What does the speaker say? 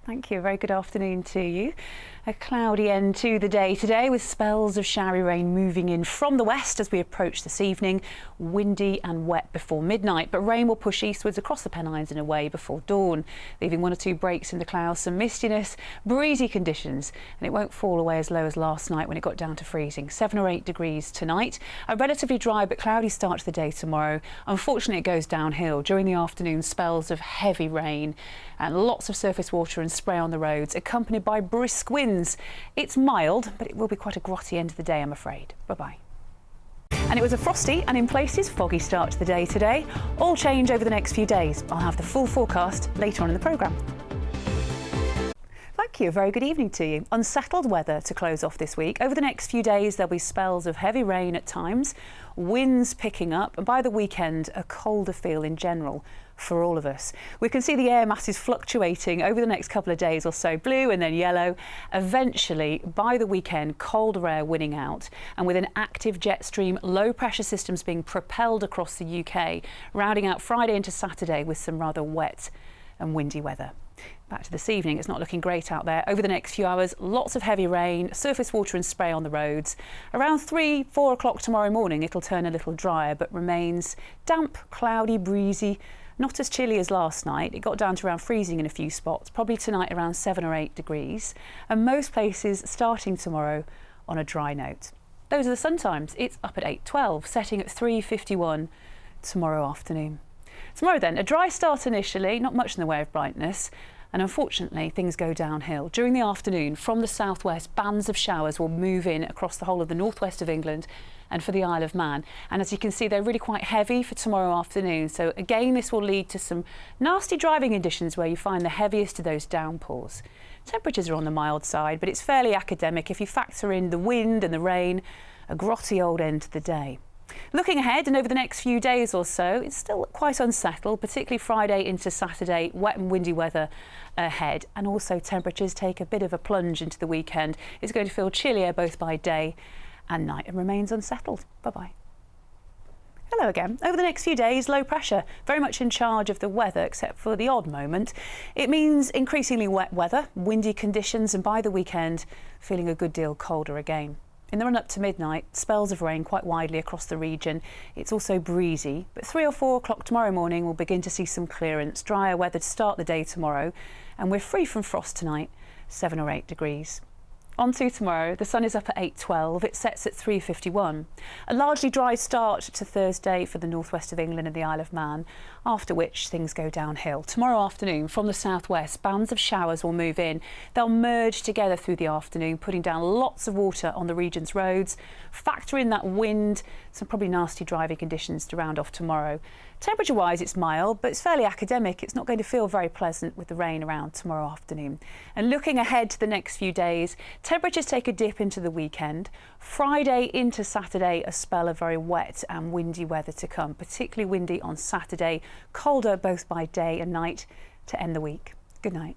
Thank you. Very good afternoon to you. A cloudy end to the day today with spells of showery rain moving in from the west as we approach this evening. Windy and wet before midnight, but rain will push eastwards across the Pennines and away before dawn, leaving one or two breaks in the clouds, some mistiness, breezy conditions, and it won't fall away as low as last night when it got down to freezing. 7 or 8 degrees tonight. A relatively dry but cloudy start to the day tomorrow. Unfortunately, it goes downhill. During the afternoon, spells of heavy rain and lots of surface water and spray on the roads, accompanied by brisk winds. It's mild, but it will be quite a grotty end of the day, I'm afraid. Bye-bye. And it was a frosty and in places foggy start to the day today. All change over the next few days. I'll have the full forecast later on in the programme. Thank you. A very good evening to you. Unsettled weather to close off this week. Over the next few days, there'll be spells of heavy rain at times, winds picking up, and by the weekend, a colder feel in general for all of us. We can see the air masses fluctuating over the next couple of days or so, blue and then yellow. Eventually, by the weekend, colder air winning out, and with an active jet stream, low pressure systems being propelled across the UK, rounding out Friday into Saturday with some rather wet and windy weather. Back to this evening, it's not looking great out there. Over the next few hours, lots of heavy rain, surface water and spray on the roads. Around 3-4 o'clock tomorrow morning, it'll turn a little drier, but remains damp, cloudy, breezy, not as chilly as last night. It got down to around freezing in a few spots, probably tonight around 7 or 8 degrees. And most places starting tomorrow on a dry note. Those are the sun times. It's up at 8:12, setting at 3:51 tomorrow afternoon. Tomorrow then, a dry start initially, not much in the way of brightness, and unfortunately things go downhill. During the afternoon, from the southwest, bands of showers will move in across the whole of the northwest of England and for the Isle of Man. And as you can see, they're really quite heavy for tomorrow afternoon. So again, this will lead to some nasty driving conditions where you find the heaviest of those downpours. Temperatures are on the mild side, but it's fairly academic if you factor in the wind and the rain, a grotty old end to the day. Looking ahead and over the next few days or so, it's still quite unsettled, particularly Friday into Saturday, wet and windy weather ahead, and also temperatures take a bit of a plunge into the weekend. It's going to feel chillier both by day and night and remains unsettled. Bye-bye. Hello again. Over the next few days, low pressure, very much in charge of the weather, except for the odd moment. It means increasingly wet weather, windy conditions, and by the weekend, feeling a good deal colder again. In the run-up to midnight, spells of rain quite widely across the region. It's also breezy, but 3 or 4 o'clock tomorrow morning we'll begin to see some clearance, drier weather to start the day tomorrow, and we're free from frost tonight, 7 or 8 degrees. On to tomorrow, the sun is up at 8:12, it sets at 3:51. A largely dry start to Thursday for the northwest of England and the Isle of Man, after which things go downhill. Tomorrow afternoon, from the southwest, bands of showers will move in. They'll merge together through the afternoon, putting down lots of water on the region's roads. Factor in that wind, some probably nasty driving conditions to round off tomorrow. Temperature-wise, it's mild, but it's fairly academic. It's not going to feel very pleasant with the rain around tomorrow afternoon. And looking ahead to the next few days, temperatures take a dip into the weekend. Friday into Saturday, a spell of very wet and windy weather to come, particularly windy on Saturday, colder both by day and night to end the week. Good night.